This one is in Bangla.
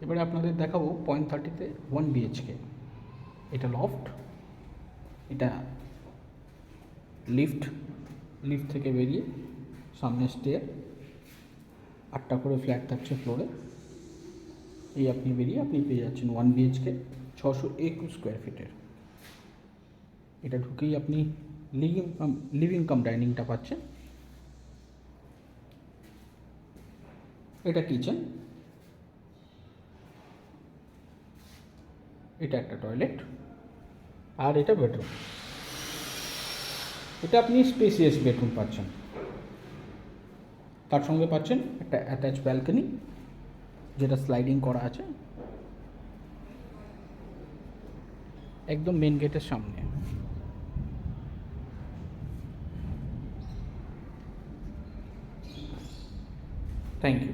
এবারে আপনাদের দেখাবো 0.30-তে 1 BHK। এটা লফট, এটা লিফট থেকে বেরিয়ে সামনে স্টেয়ার, 8টা করে ফ্ল্যাট থাকছে ফ্লোরে। এই আপনি বেরিয়ে আপনি পেয়ে যাচ্ছেন 1 BHK 621 স্কোয়ার ফিটের। এটা ঢুকেই আপনি লিভিং কাম ডাইনিংটা পাচ্ছেন। এটা কিচেন, এটা একটা টয়লেট, আর এটা বেডরুম। এটা আপনি স্পেসিয়াস বেডরুম পাচ্ছেন। তার সঙ্গে পাচ্ছেন একটা অ্যাটাচ ব্যালকনি, যেটা স্লাইডিং করা আছে একদম মেন গেটের সামনে। Thank you.